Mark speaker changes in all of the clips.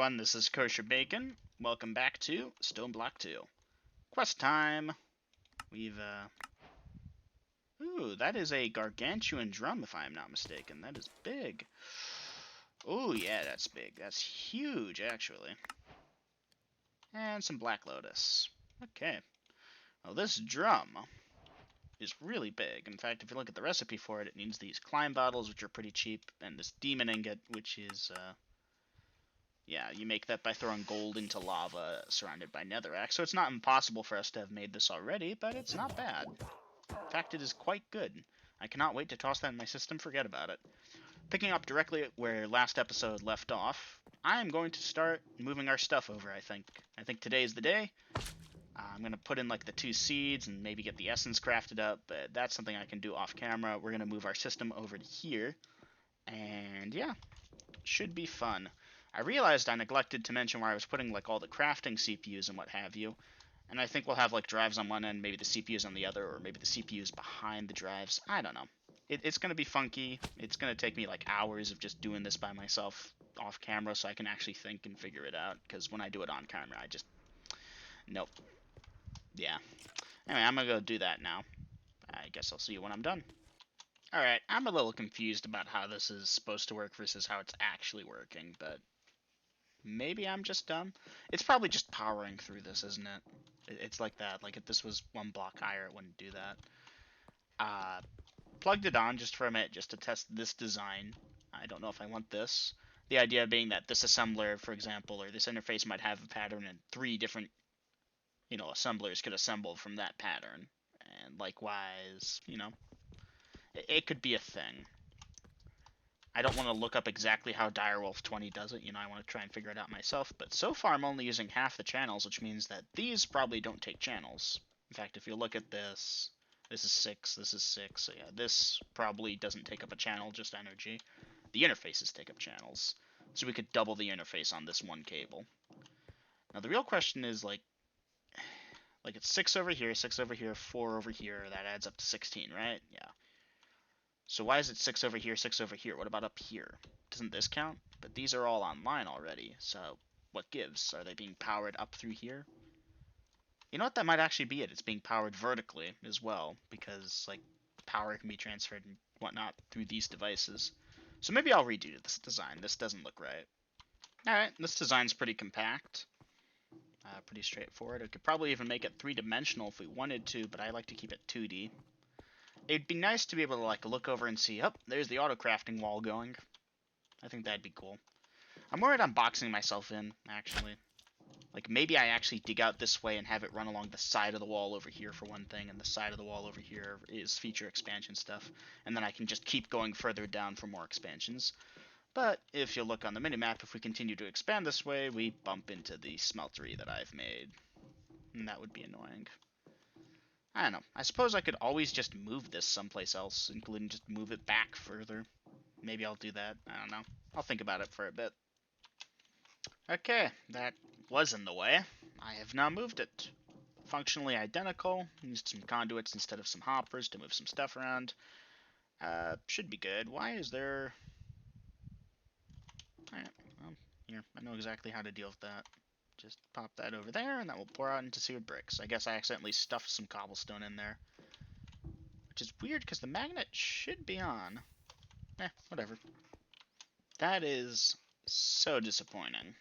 Speaker 1: everyone, this is Kosher Bacon. Welcome back to Stoneblock 2. Quest time! Ooh, that is a gargantuan drum, if I am not mistaken. That is big. Ooh, yeah, that's big. That's huge, actually. And some Black Lotus. Okay. Well, this drum is really big. In fact, if you look at the recipe for it, it needs these climb bottles, which are pretty cheap, and this demon ingot, which is, yeah, you make that by throwing gold into lava surrounded by netherrack, so it's not impossible for us to have made this already, but it's not bad. In fact, it is quite good. I cannot wait to toss that in my system, forget about it. Picking up directly where last episode left off, I am going to start moving our stuff over, I think. I think today is the day. I'm going to put in like the 2 seeds and maybe get the essence crafted up, but that's something I can do off camera. We're going to move our system over to here, and yeah, should be fun. I realized I neglected to mention where I was putting like all the crafting CPUs and what have you, and I think we'll have like drives on one end, maybe the CPUs on the other, or maybe the CPUs behind the drives. I don't know. It's going to be funky. It's going to take me like hours of just doing this by myself off camera so I can actually think and figure it out, because when I do it on camera, I just... Nope. Yeah. Anyway, I'm going to go do that now. I guess I'll see you when I'm done. Alright, I'm a little confused about how this is supposed to work versus how it's actually working, but maybe I'm just dumb. It's probably just powering through this, isn't it? It's like that. Like if this was 1 block higher, it wouldn't do that. Plugged it on just for a minute just to test this design. I don't know if I want this. The idea being that this assembler, for example, or this interface might have a pattern and 3 different, assemblers could assemble from that pattern. And likewise, it could be a thing. I don't want to look up exactly how Direwolf 20 does it, I want to try and figure it out myself, but so far I'm only using half the channels, which means that these probably don't take channels. In fact, if you look at this, this is 6, this is 6, so yeah, this probably doesn't take up a channel, just energy. The interfaces take up channels, so we could double the interface on this one cable. Now the real question is, like it's 6 over here, 6 over here, 4 over here, that adds up to 16, right? Yeah. So why is it 6 over here, 6 over here? What about up here? Doesn't this count? But these are all online already, so what gives? Are they being powered up through here? You know what? That might actually be it. It's being powered vertically as well, because, like, power can be transferred and whatnot through these devices. So maybe I'll redo this design. This doesn't look right. Alright, this design's pretty compact. Pretty straightforward. We could probably even make it 3-dimensional if we wanted to, but I like to keep it 2D. It'd be nice to be able to, like, look over and see, oh, there's the auto-crafting wall going. I think that'd be cool. I'm worried I'm boxing myself in, actually. Like, maybe I actually dig out this way and have it run along the side of the wall over here for one thing, and the side of the wall over here is feature expansion stuff, and then I can just keep going further down for more expansions. But if you look on the minimap, if we continue to expand this way, we bump into the smeltery that I've made, and that would be annoying. I don't know. I suppose I could always just move this someplace else, including just move it back further. Maybe I'll do that. I don't know. I'll think about it for a bit. Okay, that was in the way. I have now moved it. Functionally identical. Used some conduits instead of some hoppers to move some stuff around. Should be good. Why is there... Alright, well, here. I know exactly how to deal with that. Just pop that over there, and that will pour out into seared bricks. I guess I accidentally stuffed some cobblestone in there. Which is weird, because the magnet should be on. Whatever. That is so disappointing.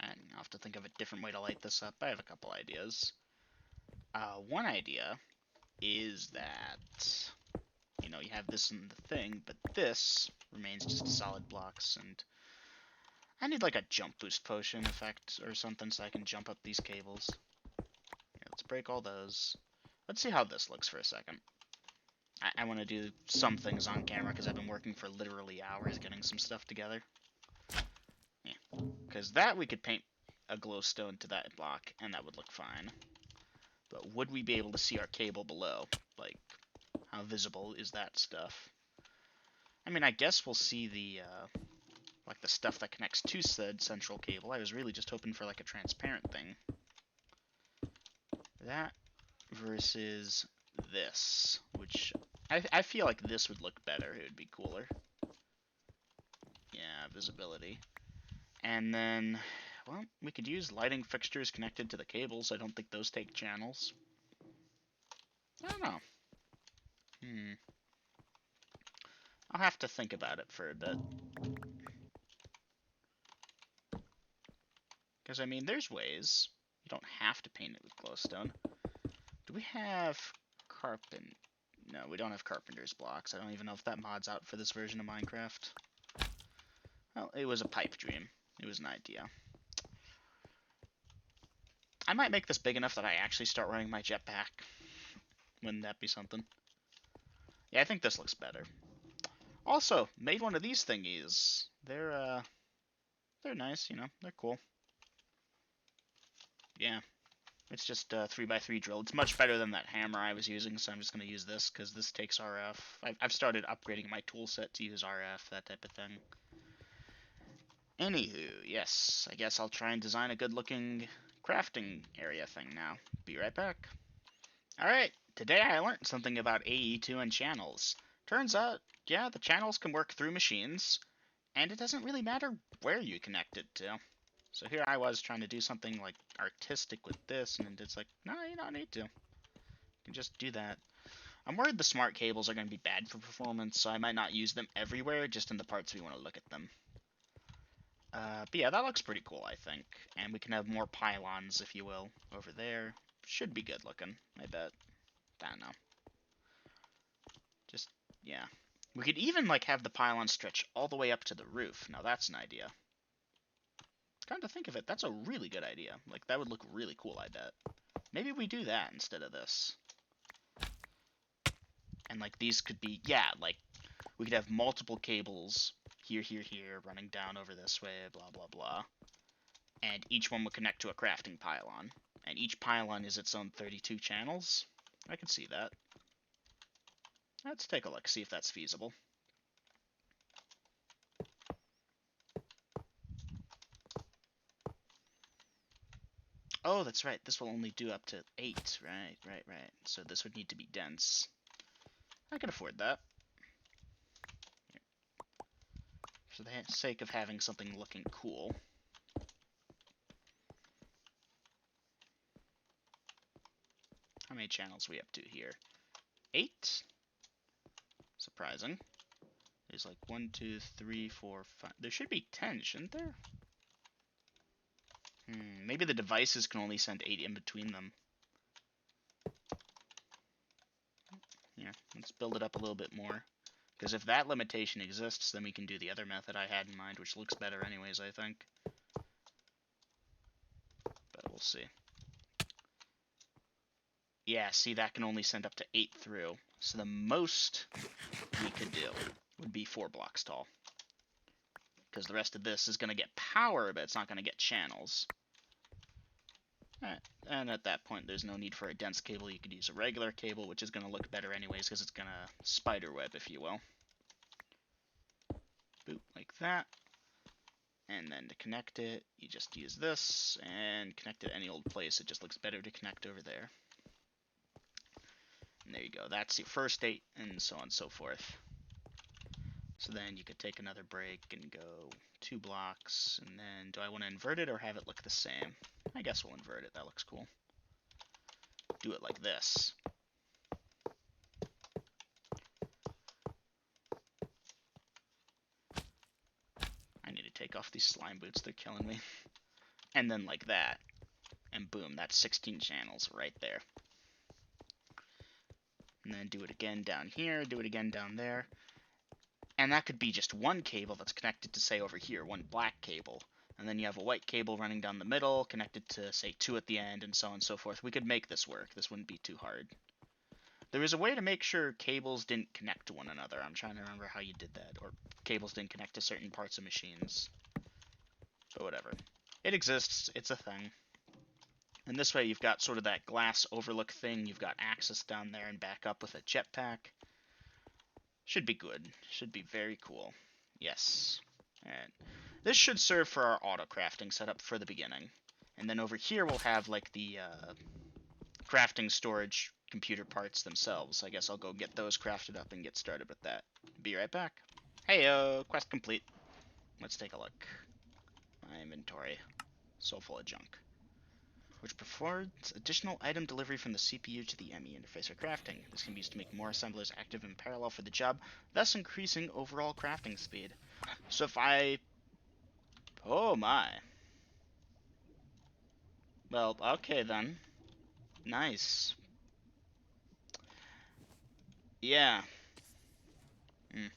Speaker 1: I'll have to think of a different way to light this up. I have a couple ideas. One idea is that, you have this in the thing, but this remains just solid blocks, and I need like a jump boost potion effect or something so I can jump up these cables. Here, let's break all those. Let's see how this looks for a second. I want to do some things on camera because I've been working for literally hours getting some stuff together. Yeah, because that we could paint a glowstone to that block, and that would look fine. But would we be able to see our cable below? Like, how visible is that stuff? I mean, I guess we'll see the, like, the stuff that connects to said central cable. I was really just hoping for, like, a transparent thing. That versus this, which I feel like this would look better. It would be cooler. visibility. And then, well, we could use lighting fixtures connected to the cables. I don't think those take channels. I don't know. I'll have to think about it for a bit. Because, I mean, there's ways. You don't have to paint it with glowstone. Do we have carpent? No, we don't have carpenter's blocks. I don't even know if that mod's out for this version of Minecraft. Well, it was a pipe dream. It was an idea. I might make this big enough that I actually start running my jetpack. Wouldn't that be something? Yeah, I think this looks better. Also, made one of these thingies. They're nice, you know. They're cool. Yeah. It's just a 3x3 drill. It's much better than that hammer I was using, so I'm just going to use this because this takes RF. I've started upgrading my tool set to use RF, that type of thing. Anywho, yes, I guess I'll try and design a good-looking crafting area thing now. Be right back. Alright, today I learned something about AE2 and channels. Turns out, yeah, the channels can work through machines, and it doesn't really matter where you connect it to. So here I was trying to do something like artistic with this, and it's like, no, you don't need to. You can just do that. I'm worried the smart cables are going to be bad for performance, so I might not use them everywhere, just in the parts we want to look at them. But yeah, that looks pretty cool, I think. And we can have more pylons, if you will, over there. Should be good looking, I bet. I don't know. Just, yeah. We could even, like, have the pylon stretch all the way up to the roof. Now that's an idea. Come to think of it, that's a really good idea. Like, that would look really cool, I bet. Maybe we do that instead of this. And, like, these could be, yeah, like, we could have multiple cables here, here, here, running down over this way, blah, blah, blah. And each one would connect to a crafting pylon. And each pylon is its own 32 channels. I can see that. Let's take a look, see if that's feasible. Oh, that's right. This will only do up to 8. Right. So this would need to be dense. I can afford that. For the sake of having something looking cool. How many channels are we up to here? 8? Surprising. There's like 1, 2, 3, 4, 5. There should be 10, shouldn't there? Maybe the devices can only send 8 in between them. Yeah, let's build it up a little bit more. Because if that limitation exists, then we can do the other method I had in mind, which looks better anyways, I think. But we'll see. Yeah, see, that can only send up to 8 through. So the most we could do would be 4 blocks tall. Because the rest of this is going to get power, but it's not going to get channels. And at that point, there's no need for a dense cable. You could use a regular cable, which is going to look better anyways, because it's going to spiderweb, if you will. Boop, like that. And then to connect it, you just use this, and connect it any old place. It just looks better to connect over there. And there you go. That's your first 8, and so on and so forth. So then you could take another break and go 2 blocks, and then do I want to invert it or have it look the same? I guess we'll invert it. That looks cool. Do it like this. I need to take off these slime boots. They're killing me. And then like that. And boom, that's 16 channels right there. And then do it again down here, do it again down there. And that could be just one cable that's connected to, say, over here, one black cable. And then you have a white cable running down the middle, connected to, say, 2 at the end, and so on and so forth. We could make this work. This wouldn't be too hard. There was a way to make sure cables didn't connect to one another. I'm trying to remember how you did that. Or cables didn't connect to certain parts of machines. But whatever. It exists. It's a thing. And this way you've got sort of that glass overlook thing. You've got access down there and back up with a jetpack. Should be good. Should be very cool. Yes. Alright. This should serve for our auto crafting setup for the beginning. And then over here we'll have like the crafting storage computer parts themselves. I guess I'll go get those crafted up and get started with that. Be right back. Heyo, quest complete. let's take a look. My inventory. So full of junk. Which provides additional item delivery from the CPU to the ME interface for crafting. This can be used to make more assemblers active in parallel for the job, thus increasing overall crafting speed. So if I... Oh my. Well, okay then. Nice. Yeah. Mm.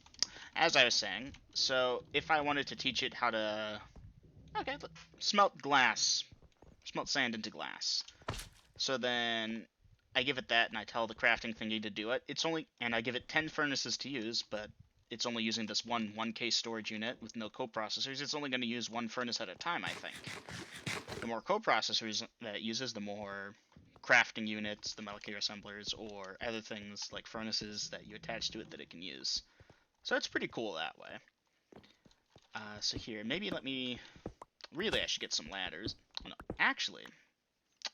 Speaker 1: As I was saying, so if I wanted to teach it how to... Okay, smelt glass. Smelt sand into glass. So then I give it that and I tell the crafting thingy to do it. It's only, and I give it 10 furnaces to use, but it's only using this 1K storage unit with no coprocessors. It's only going to use one furnace at a time, I think. The more coprocessors that it uses, the more crafting units, the metal gear assemblers, or other things like furnaces that you attach to it that it can use. So it's pretty cool that way. So here, maybe let me... Really, I should get some ladders. Oh, no, actually,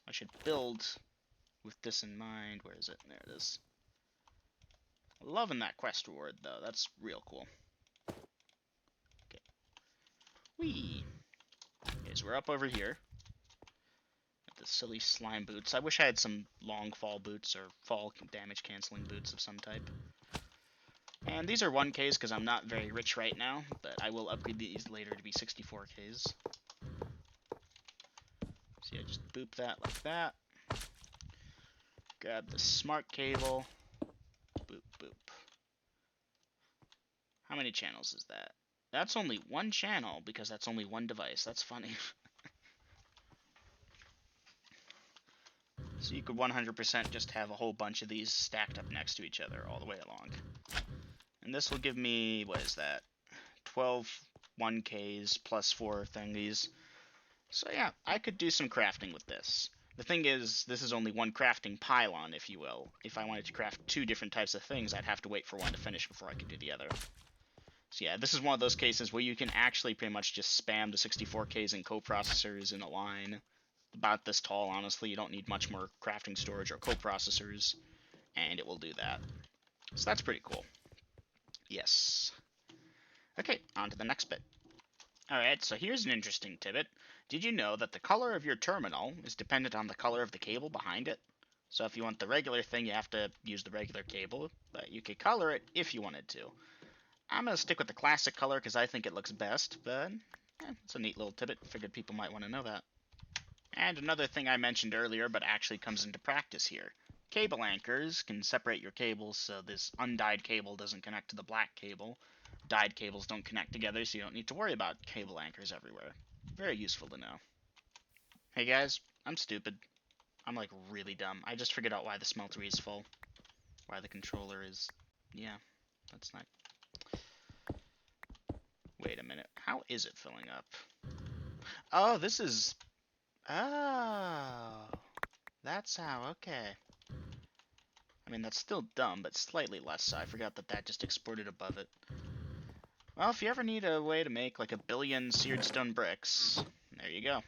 Speaker 1: I should build with this in mind. Where is it? There it is. Loving that quest reward, though. That's real cool. Okay. Whee! Okay, so we're up over here. At the silly slime boots. I wish I had some long fall boots or fall damage canceling boots of some type. And these are 1Ks because I'm not very rich right now, but I will upgrade these later to be 64Ks. So yeah, just boop that like that. Grab the smart cable. Boop, boop. How many channels is that? That's only one channel because that's only one device. That's funny. So you could 100% just have a whole bunch of these stacked up next to each other all the way along. And this will give me, what is that? 12 1Ks plus 4 thingies. So yeah, I could do some crafting with this. The thing is, this is only one crafting pylon, if you will. If I wanted to craft 2 different types of things, I'd have to wait for one to finish before I could do the other. So yeah, this is one of those cases where you can actually pretty much just spam the 64Ks and coprocessors in a line. About this tall, honestly. You don't need much more crafting storage or coprocessors, and it will do that. So that's pretty cool. Yes. Okay, on to the next bit. Alright, so here's an interesting tidbit. Did you know that the color of your terminal is dependent on the color of the cable behind it? So if you want the regular thing, you have to use the regular cable, but you could color it if you wanted to. I'm going to stick with the classic color because I think it looks best, but it's a neat little tidbit. Figured people might want to know that. And another thing I mentioned earlier, but actually comes into practice here. Cable anchors can separate your cables so this undyed cable doesn't connect to the black cable. Dyed cables don't connect together, so you don't need to worry about cable anchors everywhere. Very useful to know. Hey guys, I'm stupid. I'm like really dumb. I just figured out why the smeltery is full. Why the controller is... Yeah, that's not... Wait a minute. How is it filling up? Oh, this is... Oh... That's how, okay. I mean, that's still dumb, but slightly less so. I forgot that that just exported above it. Well, if you ever need a way to make like 1,000,000,000 seared stone bricks, there you go.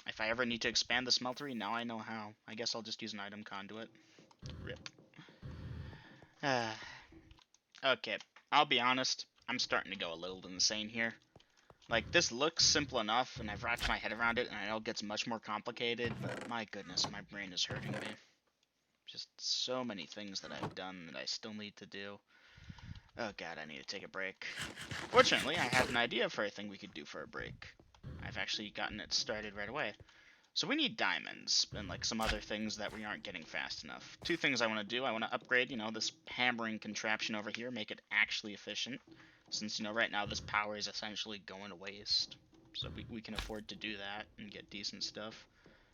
Speaker 1: If I ever need to expand the smeltery, now I know how. I guess I'll just use an item conduit. Rip. Okay, I'll be honest. I'm starting to go a little insane here. Like, this looks simple enough, and I've wrapped my head around it, and I know it gets much more complicated, but my goodness, my brain is hurting me. Just so many things that I've done that I still need to do. Oh god, I need to take a break. Fortunately, I have an idea for a thing we could do for a break. I've actually gotten it started right away. So we need diamonds, and like some other things that we aren't getting fast enough. 2 things I want to do. I want to upgrade, this hammering contraption over here, make it actually efficient. Since, right now this power is essentially going to waste. So we can afford to do that and get decent stuff.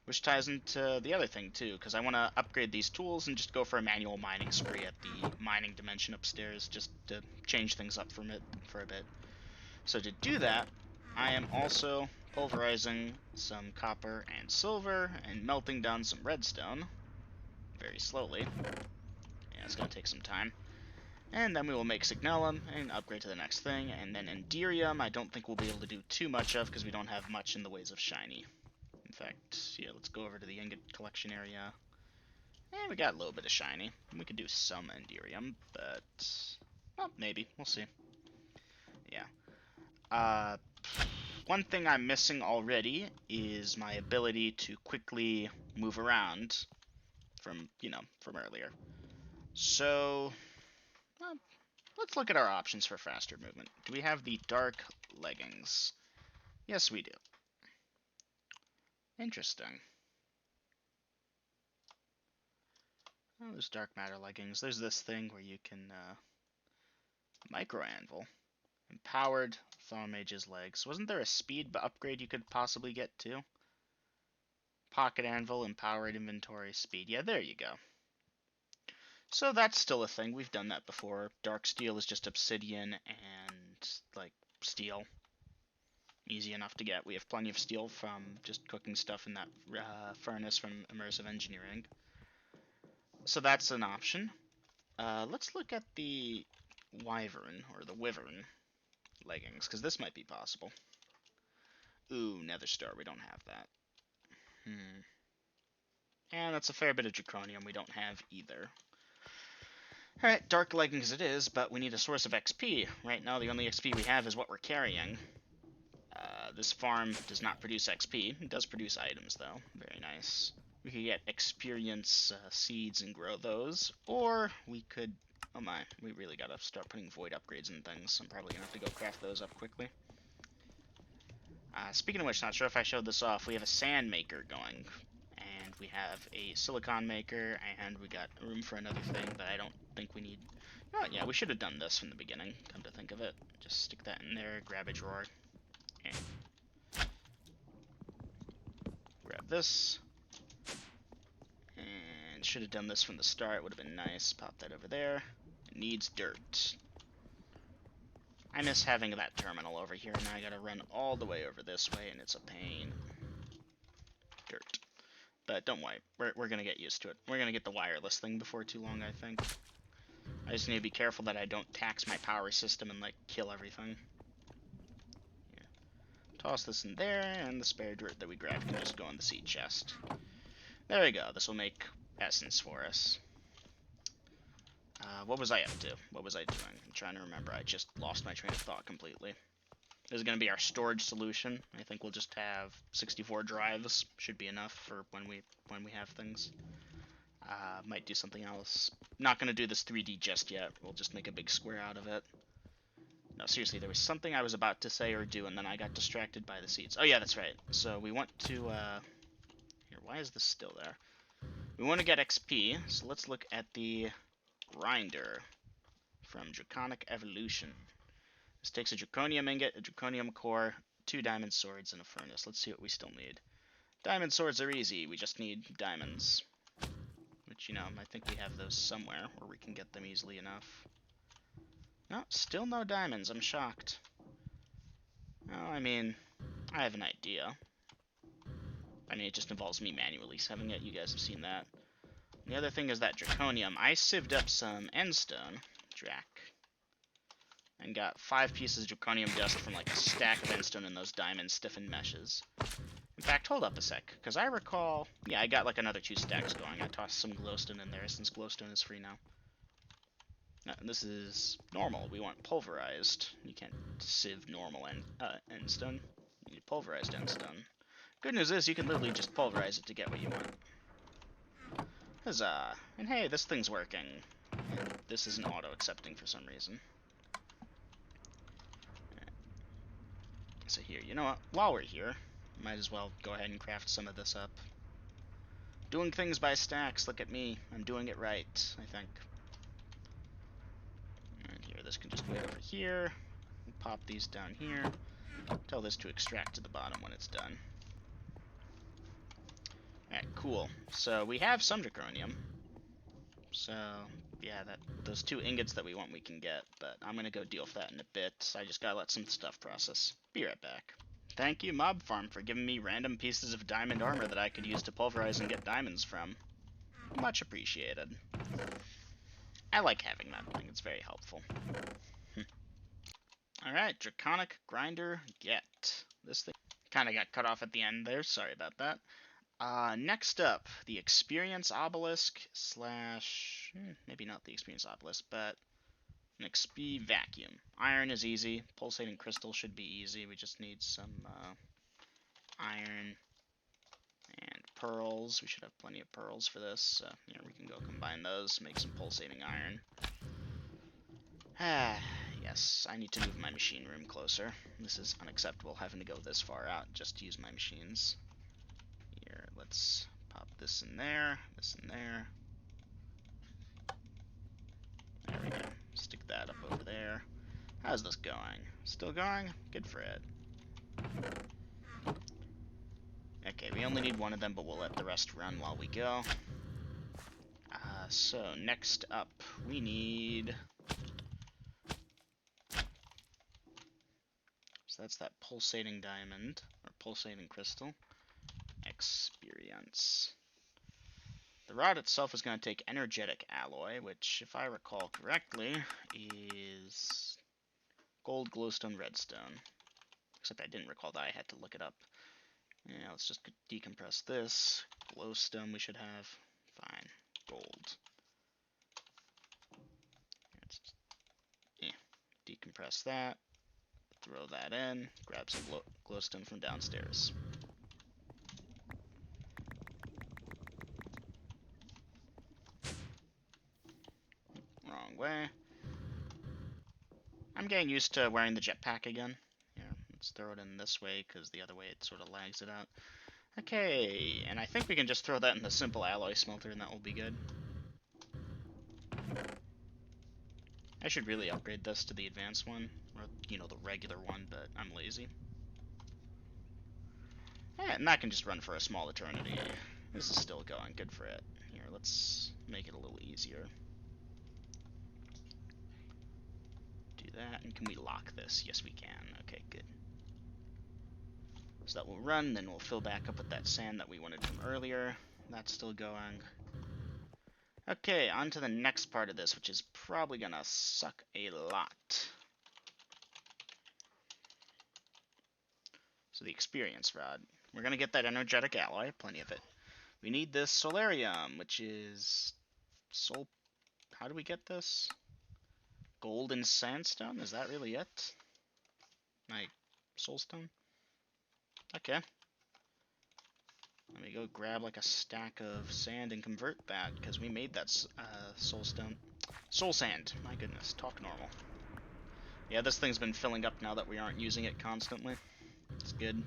Speaker 1: Which ties into the other thing, too, because I want to upgrade these tools and just go for a manual mining spree at the mining dimension upstairs, just to change things up for a bit. So to do that, I am also pulverizing some copper and silver, and melting down some redstone, very slowly. Yeah, it's going to take some time. And then we will make signalum and upgrade to the next thing, and then enderium I don't think we'll be able to do too much of, because we don't have much in the ways of shiny. In fact, yeah, let's go over to the ingot collection area. And we got a little bit of shiny. We could do some enderium, but... well, maybe. We'll see. Yeah. One thing I'm missing already is my ability to quickly move around from, from earlier. So, uh, let's look at our options for faster movement. Do we have the dark leggings? Yes, we do. Interesting. Oh, there's dark matter leggings. There's this thing where you can, micro anvil. Empowered Thaumage's legs. Wasn't there a speed upgrade you could possibly get too? Pocket anvil, empowered inventory, speed. Yeah, there you go. So that's still a thing. We've done that before. Dark steel is just obsidian and, like, steel. Easy enough to get. We have plenty of steel from just cooking stuff in that furnace from immersive engineering. So that's an option. Let's look at the wyvern, or the wyvern leggings, because this might be possible. Ooh, nether star. We don't have that. And that's a fair bit of draconium we don't have either. Alright, dark leggings it is, but we need a source of XP. Right now the only XP we have is what we're carrying. This farm does not produce XP. It does produce items, though. Very nice. We could get experience seeds and grow those. Or we could... Oh my, we really gotta start putting void upgrades and things. I'm probably gonna have to go craft those up quickly. Speaking of which, not sure if I showed this off, we have a sand maker going. And we have a silicon maker, and we got room for another thing that I don't think we need. Oh, yeah, we should have done this from the beginning, come to think of it. Just stick that in there, grab a drawer. And grab this. And should have done this from the start, would have been nice. Pop that over there. It needs dirt. I miss having that terminal over here, and now I gotta run all the way over this way, and it's a pain. Dirt. But don't worry, we're gonna get used to it. We're gonna get the wireless thing before too long, I think. I just need to be careful that I don't tax my power system and, like, kill everything. Yeah. Toss this in there, and the spare dirt that we grabbed can just go in the seed chest. There we go. This will make essence for us. What was I up to? What was I doing? I'm trying to remember. I just lost my train of thought completely. This is going to be our storage solution. I think we'll just have 64 drives. Should be enough for when we have things. Might do something else. Not going to do this 3D just yet. We'll just make a big square out of it. No, seriously, there was something I was about to say or do, and then I got distracted by the seeds. Oh, yeah, that's right. So we want to... Here, why is this still there? We want to get XP, so let's look at the grinder from Draconic Evolution. This takes a draconium ingot, a draconium core, 2 diamond swords, and a furnace. Let's see what we still need. Diamond swords are easy. We just need diamonds. Which, I think we have those somewhere where we can get them easily enough. No, still no diamonds. I'm shocked. Oh, I mean, I have an idea. I mean, it just involves me manually seving it. You guys have seen that. The other thing is that draconium. I sieved up some endstone, drac, and got 5 pieces of draconium dust from like a stack of endstone in those diamond stiffened meshes. In fact, hold up a sec, because I recall... Yeah, I got like another 2 stacks going. I tossed some glowstone in there, since glowstone is free now. This is normal. We want pulverized. You can't sieve normal endstone. You need pulverized endstone. Good news is, you can literally just pulverize it to get what you want. Huzzah! And hey, this thing's working. And this isn't auto-accepting for some reason. So here, you know what? While we're here, might as well go ahead and craft some of this up. Doing things by stacks, look at me. I'm doing it right, I think. And here, this can just go over here. We'll pop these down here. Tell this to extract to the bottom when it's done. Alright, cool. So we have some draconium. So, yeah, those 2 ingots that we want we can get, but I'm gonna go deal with that in a bit. I just gotta let some stuff process. Be right back. Thank you, Mob Farm, for giving me random pieces of diamond armor that I could use to pulverize and get diamonds from. Much appreciated. I like having that thing, it's very helpful. Alright, Draconic Grinder, get. This thing kinda got cut off at the end there, sorry about that. Next up, the Experience Obelisk slash... maybe not the Experience Obelisk, but An XP vacuum. Iron is easy. Pulsating crystal should be easy. We just need some iron and pearls. We should have plenty of pearls for this. So here we can go combine those, make some pulsating iron. Ah, yes, I need to move my machine room closer. This is unacceptable, having to go this far out just to use my machines. Here, let's pop this in there, this in there. There we go. Stick that up over there. How's this going? Still going? Good for it. Okay, we only need one of them, but we'll let the rest run while we go. So next up, we need... So that's that pulsating diamond, or pulsating crystal. Experience. The rod itself is going to take energetic alloy, which, if I recall correctly, is gold, glowstone, redstone. Except I didn't recall that, I had to look it up. Yeah, let's just decompress this. Glowstone we should have. Fine. Gold. Let's decompress that. Throw that in. Grab some glowstone from downstairs. Wrong way. I'm getting used to wearing the jetpack again. Yeah, let's throw it in this way, because the other way it sort of lags it out. Okay, and I think we can just throw that in the simple alloy smelter, and that will be good. I should really upgrade this to the advanced one, or, you know, the regular one, but I'm lazy. Yeah, and that can just run for a small eternity. This is still going, good for it. Here, let's make it a little easier. Do that, and can we lock this? Yes, we can. Okay, good. So that will run, then we'll fill back up with that sand that we wanted from earlier. That's still going. Okay, on to the next part of this, which is probably gonna suck a lot. So the experience rod. We're gonna get that energetic alloy, plenty of it. We need this solarium, which is soul. How do we get this? Gold and sandstone? Is that really it? Like soulstone? Okay. Let me go grab like a stack of sand and convert that, because we made that soulstone. Soul sand. My goodness, talk normal. Yeah, this thing's been filling up now that we aren't using it constantly. It's good.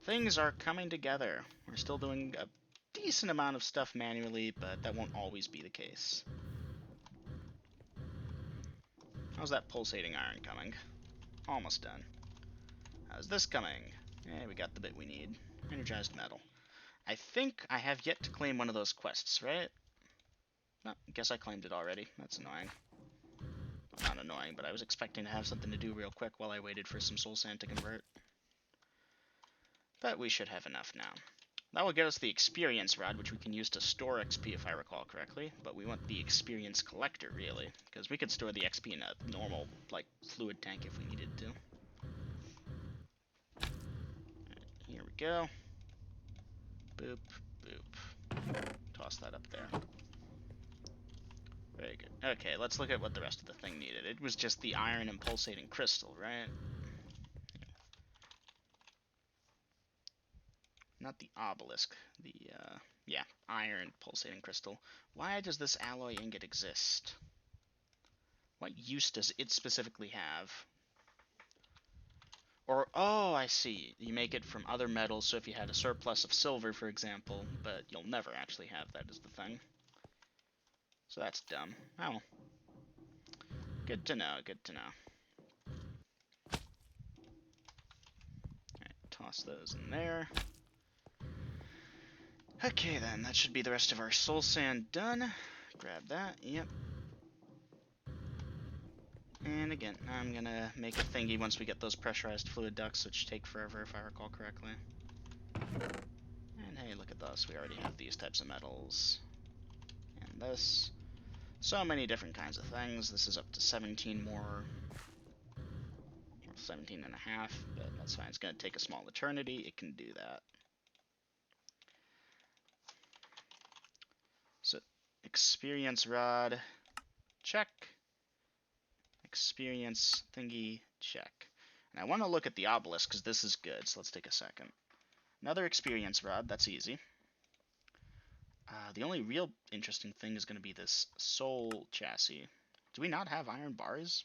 Speaker 1: Things are coming together. We're still doing a decent amount of stuff manually, but that won't always be the case. How's that pulsating iron coming? Almost done. How's this coming? We got the bit we need. Energized metal. I think I have yet to claim one of those quests, right? No, guess I claimed it already. That's annoying. Well, not annoying, but I was expecting to have something to do real quick while I waited for some soul sand to convert. But we should have enough now. That will get us the experience rod, which we can use to store XP if I recall correctly, but we want the experience collector, really, because we could store the XP in a normal, like, fluid tank if we needed to. Right, here we go. Boop, boop. Toss that up there. Very good. Okay, let's look at what the rest of the thing needed. It was just the iron and pulsating crystal, right? Not the obelisk. The, yeah, iron pulsating crystal. Why does this alloy ingot exist? What use does it specifically have? Or, oh, I see. You make it from other metals, so if you had a surplus of silver, for example, but you'll never actually have that is the thing. So that's dumb. Oh. Good to know, good to know. Alright, toss those in there. Okay then, that should be the rest of our soul sand done. Grab that, yep. And again, I'm gonna make a thingy once we get those pressurized fluid ducts, which take forever if I recall correctly. And hey, look at this, we already have these types of metals. And this. So many different kinds of things. This is up to 17 more, or 17 and a half, but that's fine. It's gonna take a small eternity, it can do that. So, experience rod, check. experience thingy, check. And I want to look at the obelisk because this is good, so let's take a second. Another experience rod, that's easy. The only real interesting thing is going to be this soul chassis. Do we not have iron bars?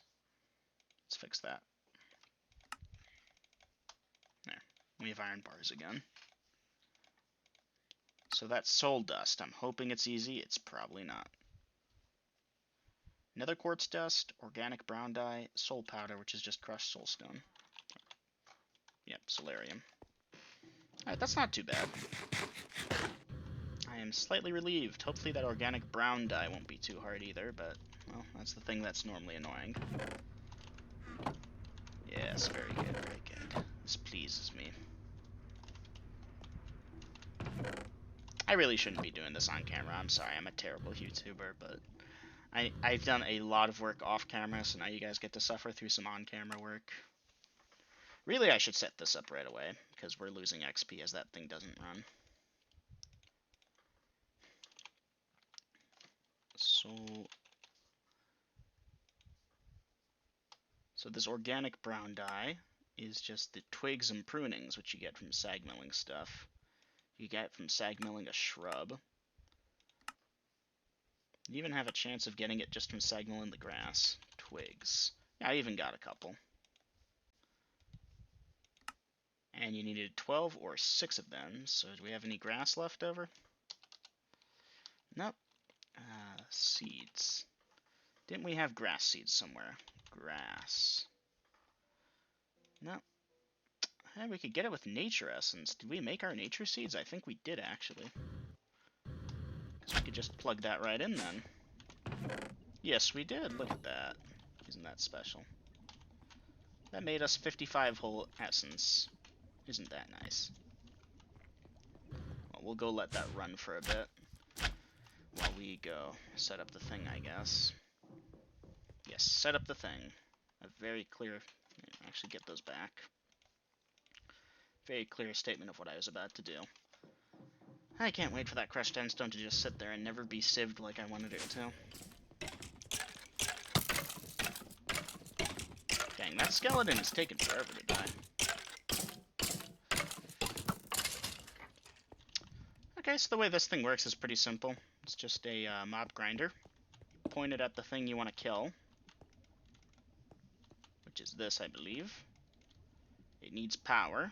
Speaker 1: Let's fix that. There, we have iron bars again. So that's soul dust. I'm hoping it's easy. It's probably not. Nether quartz dust, organic brown dye, soul powder, which is just crushed soulstone. Yep, solarium. Alright, that's not too bad. I am slightly relieved. Hopefully that organic brown dye won't be too hard either, but, well, that's the thing that's normally annoying. Yes, very good, very good. This pleases me. I really shouldn't be doing this on camera. I'm sorry, I'm a terrible YouTuber, but I've done a lot of work off camera, so now you guys get to suffer through some on-camera work. Really, I should set this up right away, because we're losing XP as that thing doesn't run. So this organic brown dye is just the twigs and prunings, which you get from sag milling stuff. You get from sag milling a shrub. You even have a chance of getting it just from sag milling the grass. Twigs. Yeah, I even got a couple. And you needed 12 or 6 of them, so do we have any grass left over? Nope. Seeds. Didn't we have grass seeds somewhere? Grass. Nope. Hey, we could get it with nature essence. Did we make our nature seeds? I think we did, actually. Because we could just plug that right in then. Yes, we did. Look at that. Isn't that special? That made us 55 whole essence. Isn't that nice? Well, we'll go let that run for a bit. While we go set up the thing, I guess. Yes, set up the thing. A very clear... Actually, get those back. Very clear statement of what I was about to do. I can't wait for that crushed endstone to just sit there and never be sieved like I wanted it to. Dang, that skeleton is taking forever to die. Okay, so the way this thing works is pretty simple. It's just a mob grinder. Point it at the thing you want to kill. Which is this, I believe. It needs power.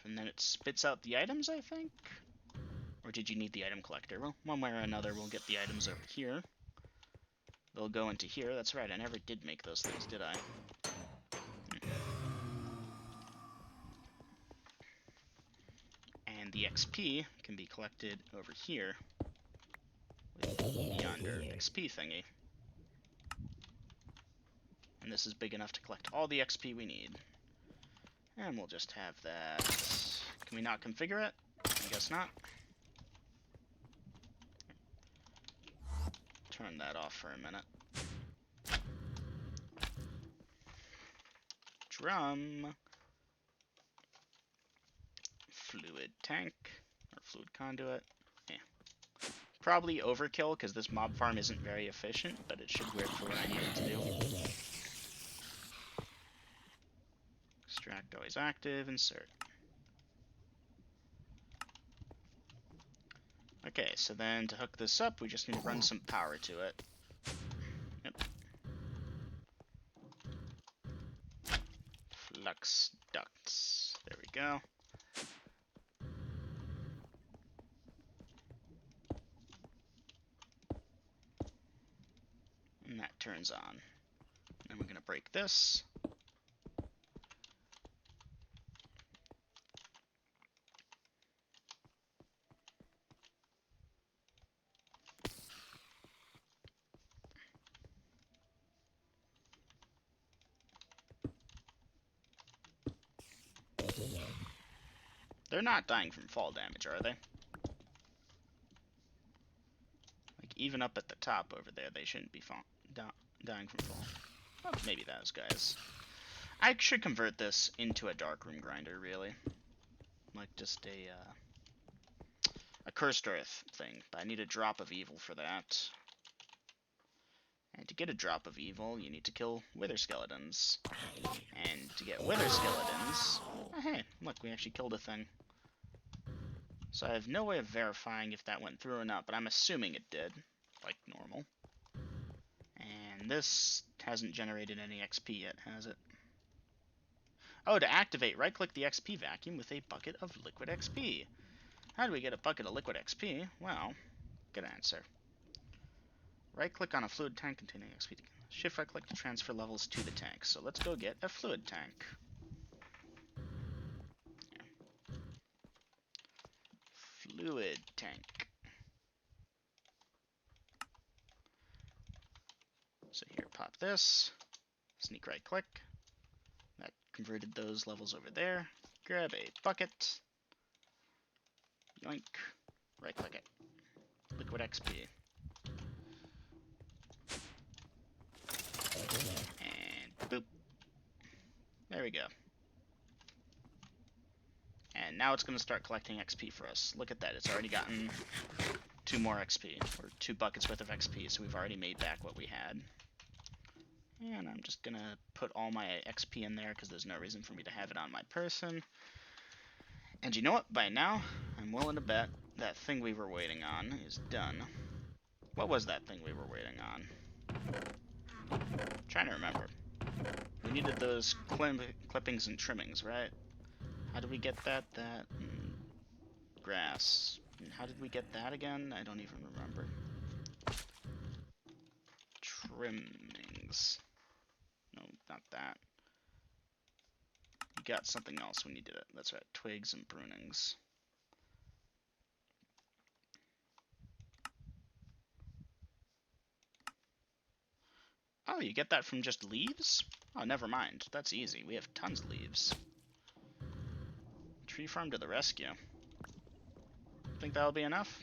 Speaker 1: And then it spits out the items, I think? Or did you need the item collector? Well, one way or another, we'll get the items over here. They'll go into here. That's right, I never did make those things, did I? And the XP can be collected over here with the yonder XP thingy. And this is big enough to collect all the XP we need. And we'll just have that. Can we not configure it? I guess not. Turn that off for a minute. Drum. Fluid tank. Or fluid conduit. Yeah. Probably overkill because this mob farm isn't very efficient, but it should work for what I need it to do. Extract always active. Insert. Okay, so then to hook this up, we just need to run some power to it. Yep. Flux ducts. There we go. And that turns on. Then we're going to break this. They're not dying from fall damage, are they? Like, even up at the top over there, they shouldn't be dying from fall. Well, maybe those guys. I should convert this into a darkroom grinder, really. Like, just a cursed earth thing. But I need a drop of evil for that. And to get a drop of evil, you need to kill wither skeletons. And to get wither skeletons... Oh, hey, look, we actually killed a thing. So I have no way of verifying if that went through or not, but I'm assuming it did, like normal. And this hasn't generated any XP yet, has it? Oh, to activate, right-click the XP vacuum with a bucket of liquid XP. How do we get a bucket of liquid XP? Well, good answer. Right-click on a fluid tank containing XP. Shift right-click to transfer levels to the tank. So let's go get a fluid tank. Fluid tank. So here, pop this. Sneak right-click. That converted those levels over there. Grab a bucket. Yoink. Right-click it. Liquid XP. And boop. There we go. And now it's going to start collecting XP for us. Look at that. It's already gotten 2 more XP. Or 2 buckets worth of XP. So we've already made back what we had. And I'm just going to put all my XP in there because there's no reason for me to have it on my person. And you know what? By now, I'm willing to bet that thing we were waiting on is done. What was that thing we were waiting on? I'm trying to remember. We needed those clippings and trimmings, right? How did we get that? Grass. And how did we get that again? I don't even remember. Trimmings. No, not that. We got something else when you did it. That's right. Twigs and prunings. Oh, you get that from just leaves? Oh, never mind. That's easy. We have tons of leaves. Tree farm to the rescue. Think that'll be enough?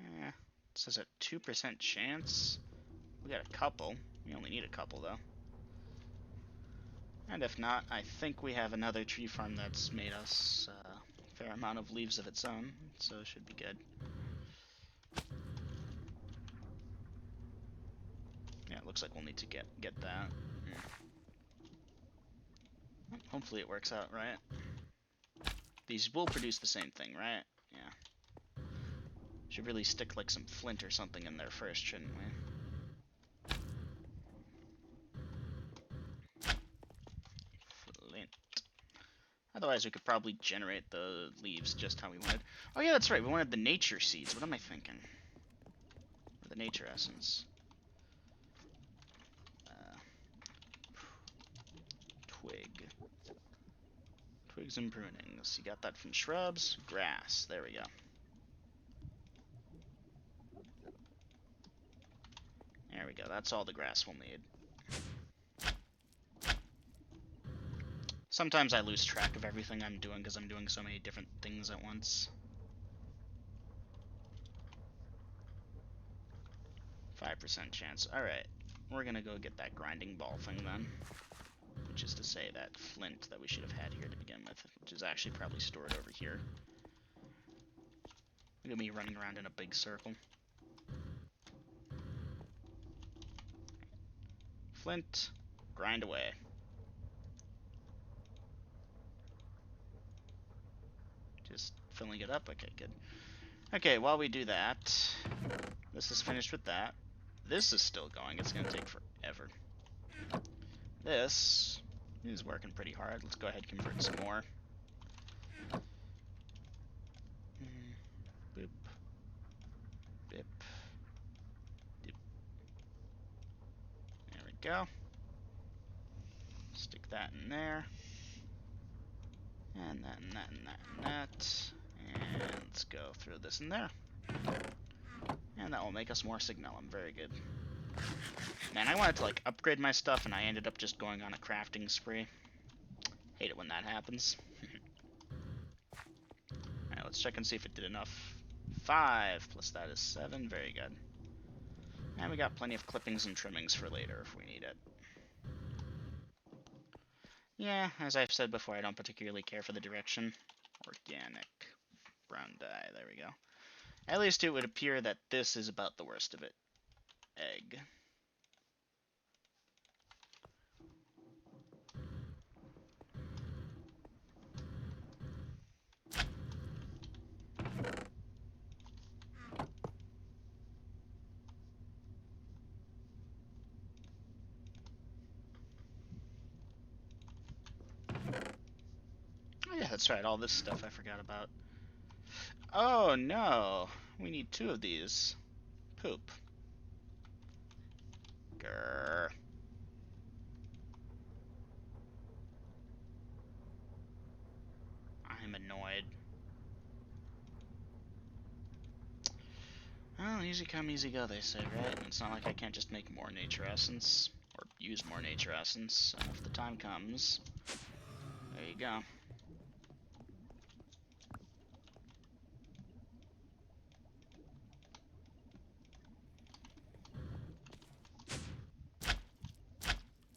Speaker 1: Eh, it says a 2% chance. We got a couple. We only need a couple, though. And if not, I think we have another tree farm that's made us a fair amount of leaves of its own, so it should be good. Yeah, it looks like we'll need to get that. Hopefully it works out right. These will produce the same thing, right? Yeah. Should really stick like some flint or something in there first, shouldn't we? Flint. Otherwise, we could probably generate the leaves just how we wanted. Oh yeah, that's right. We wanted the nature seeds. What am I thinking? Or the nature essence. Twig. Twigs and prunings. You got that from shrubs. Grass. There we go. There we go. That's all the grass we'll need. Sometimes I lose track of everything I'm doing because I'm doing so many different things at once. 5% chance. Alright. We're gonna go get that grinding ball thing then. Which is to say that flint that we should have had here to begin with. Which is actually probably stored over here. Look at me running around in a big circle. Flint. Grind away. Just filling it up. Okay, good. Okay, while we do that, this is finished with that. This is still going. It's going to take forever. This is working pretty hard. Let's go ahead and convert some more. Boop. Bip. Dip. There we go. Stick that in there. And that, and that, and that, and that. And let's go throw this in there. And that will make us more signalum. Very good. Man, I wanted to like upgrade my stuff and I ended up just going on a crafting spree. Hate it when that happens. Alright, let's check and see if it did enough. 5 plus that is 7. Very good. And we got plenty of clippings and trimmings for later if we need it. Yeah, as I've said before, I don't particularly care for the direction. Organic brown dye. There we go. At least it would appear that this is about the worst of it. Egg. Oh yeah, that's right, all this stuff I forgot about. Oh no, we need 2 of these. Poop. Grrr. I'm annoyed. Well, easy come, easy go, they say, right? And it's not like I can't just make more nature essence, or use more nature essence, and if the time comes, there you go.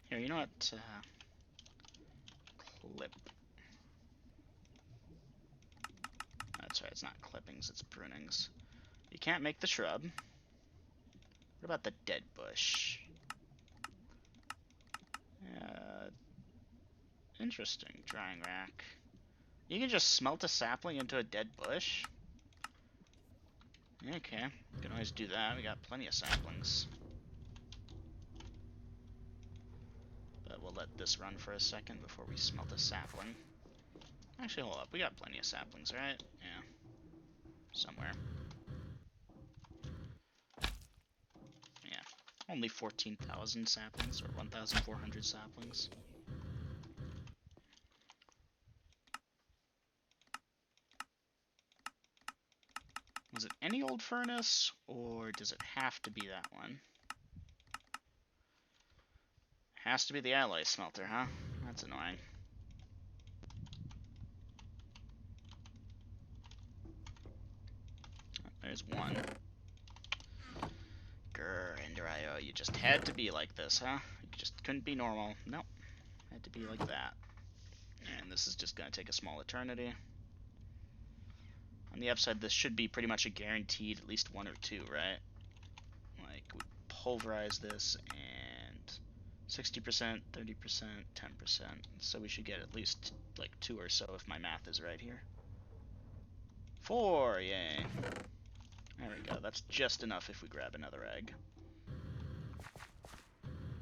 Speaker 1: Here, you know what? Clip. That's right, it's not clippings, it's prunings. You can't make the shrub. What about the dead bush? Interesting, drying rack. You can just smelt a sapling into a dead bush? Okay, we can always do that. We got plenty of saplings. But we'll let this run for a second before we smelt a sapling. Actually, hold up. We got plenty of saplings, right? Yeah. Somewhere. Yeah. Only 14,000 saplings, or 1,400 saplings. Was it any old furnace, or does it have to be that one? Has to be the alloy smelter, huh? That's annoying. There's one. Grr, Ender.io, you just had to be like this, huh? You just couldn't be normal. Nope. Had to be like that. And this is just going to take a small eternity. On the upside, this should be pretty much a guaranteed at least 1 or 2, right? Like, we pulverize this and 60%, 30%, 10%. So we should get at least like 2 or so if my math is right here. 4, yay. There we go. That's just enough if we grab another egg.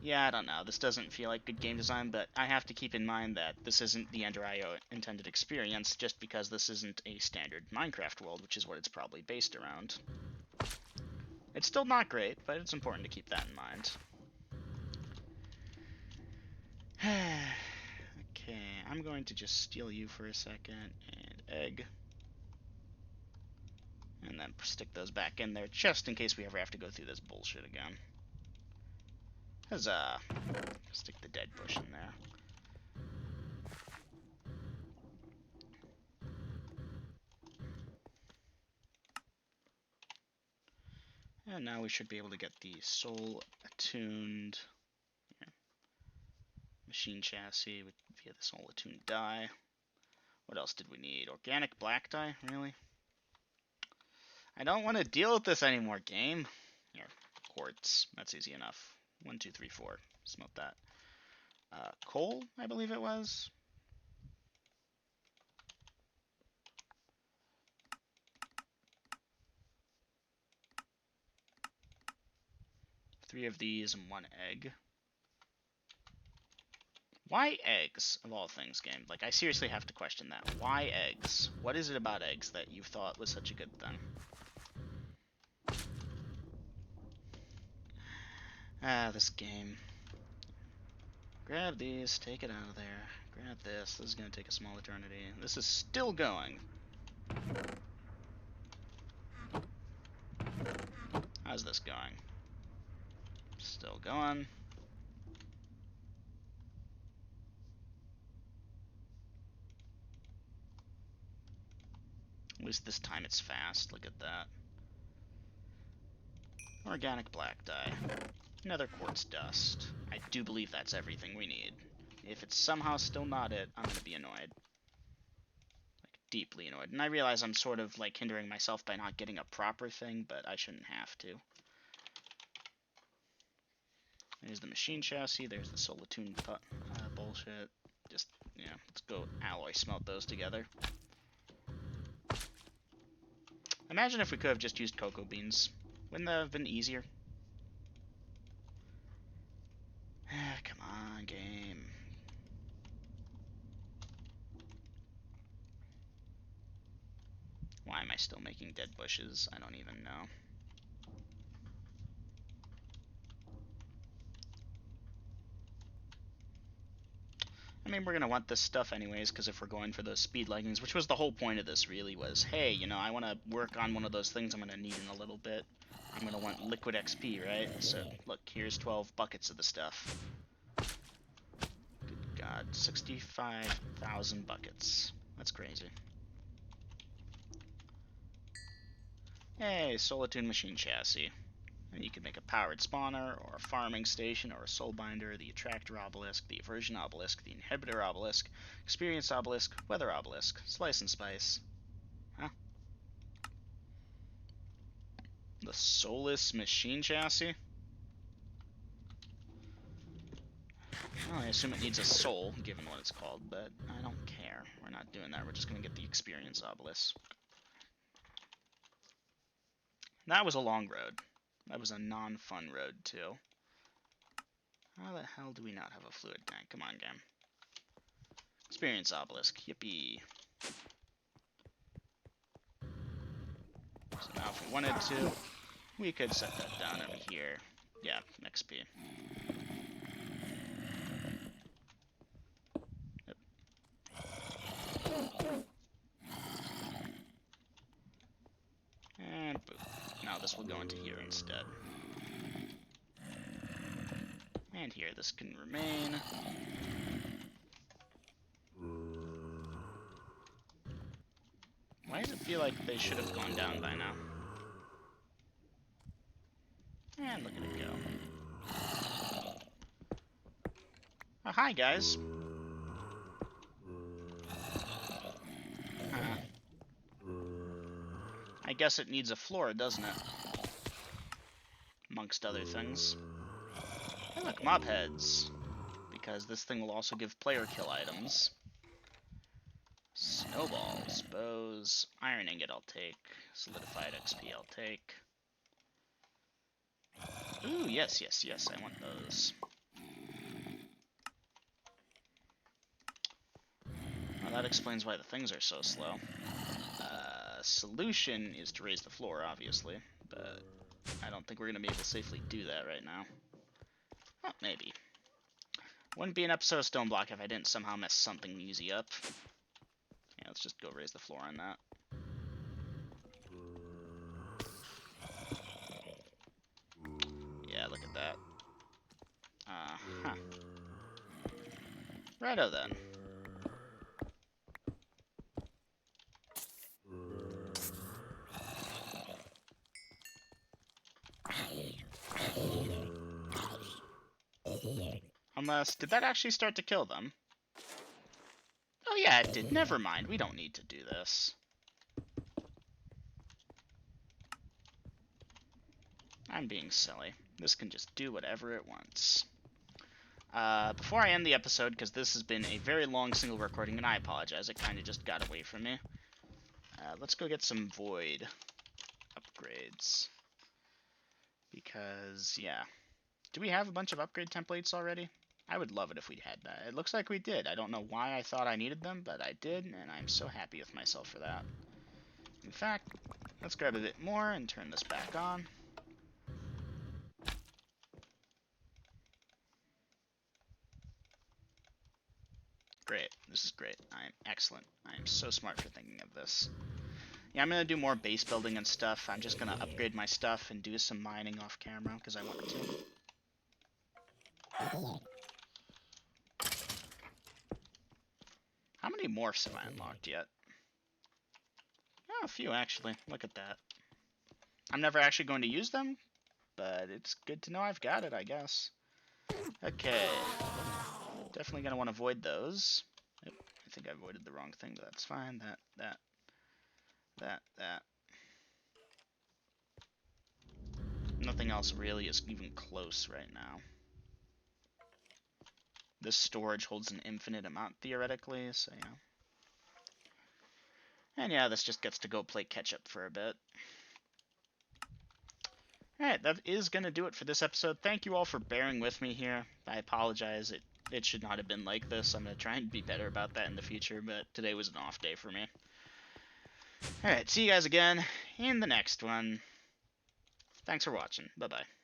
Speaker 1: Yeah, I don't know. This doesn't feel like good game design, but I have to keep in mind that this isn't the Ender.io intended experience just because this isn't a standard Minecraft world, which is what it's probably based around. It's still not great, but it's important to keep that in mind. Okay, I'm going to just steal you for a second, and egg. And then stick those back in there, just in case we ever have to go through this bullshit again. Huzzah! Stick the dead bush in there. And now we should be able to get the soul attuned machine chassis via the soul attuned dye. What else did we need? Organic black dye? Really? I don't want to deal with this anymore, game. Here, quartz. That's easy enough. 1, 2, 3, 4. Smelt that. Coal, I believe it was. 3 of these and 1 egg. Why eggs, of all things, game? Like, I seriously have to question that. Why eggs? What is it about eggs that you thought was such a good thing? Ah, this game. Grab these, take it out of there. Grab this. This is going to take a small eternity. This is still going. How's this going? Still going. At least this time it's fast. Look at that. Organic black dye. Nether quartz dust. I do believe that's everything we need. If it's somehow still not it, I'm going to be annoyed. Like, deeply annoyed. And I realize I'm sort of like hindering myself by not getting a proper thing, but I shouldn't have to. There's the machine chassis, there's the Solitude bullshit. Just, yeah, let's go alloy smelt those together. Imagine if we could have just used cocoa beans. Wouldn't that have been easier? Come on, game. Why am I still making dead bushes? I don't even know. I mean, we're going to want this stuff anyways, because if we're going for those speed leggings, which was the whole point of this really, was, hey, you know, I want to work on one of those things I'm going to need in a little bit. I'm going to want liquid XP, right? So, look, here's 12 buckets of the stuff. Good God, 65,000 buckets. That's crazy. Hey, Solitude machine chassis. And you can make a powered spawner, or a farming station, or a soul binder, the attractor obelisk, the aversion obelisk, the inhibitor obelisk, experience obelisk, weather obelisk, slice and spice. Huh? The soulless machine chassis? Well, I assume it needs a soul, given what it's called, but I don't care. We're not doing that. We're just going to get the experience obelisk. That was a long road. That was a non-fun road, too. How the hell do we not have a fluid tank? Come on, game. Experience obelisk. Yippee. So now if we wanted to, we could set that down over here. Yeah, XP. Yep. And boom. Now this will go into here instead. And here, this can remain. Why does it feel like they should have gone down by now? And look at it go. Oh, hi, guys. I guess it needs a floor, doesn't it? Amongst other things. Hey, look, mob heads. Because this thing will also give player kill items. Snowballs, bows, iron ingot I'll take. Solidified XP I'll take. Ooh, yes, yes, yes, I want those. Well, that explains why the things are so slow. Solution is to raise the floor, obviously, but I don't think we're going to be able to safely do that right now. Well, maybe. Wouldn't be an episode of Stoneblock if I didn't somehow mess something easy up. Yeah, let's just go raise the floor on that. Yeah, look at that. Huh. Righto then. Unless, did that actually start to kill them? Oh yeah, it did. Never mind. We don't need to do this. I'm being silly. This can just do whatever it wants. Before I end the episode, because this has been a very long single recording, and I apologize, it kind of just got away from me. Let's go get some void upgrades. Because, yeah. Do we have a bunch of upgrade templates already? I would love it if we'd had that. It looks like we did. I don't know why I thought I needed them, but I did, and I'm so happy with myself for that. In fact, let's grab a bit more and turn this back on. Great. This is great. I am excellent. I am so smart for thinking of this. Yeah, I'm going to do more base building and stuff. I'm just going to upgrade my stuff and do some mining off camera because I want to. How many morphs have I unlocked yet? Oh, a few actually. Look at that. I'm never actually going to use them, but it's good to know I've got it, I guess. Okay. Definitely going to want to avoid those. Yep, think I avoided the wrong thing, but that's fine. That. Nothing else really is even close right now. This storage holds an infinite amount, theoretically, so yeah. And yeah, this just gets to go play catch-up for a bit. Alright, that is going to do it for this episode. Thank you all for bearing with me here. I apologize. It should not have been like this. I'm going to try and be better about that in the future, but today was an off day for me. Alright, see you guys again in the next one. Thanks for watching. Bye-bye.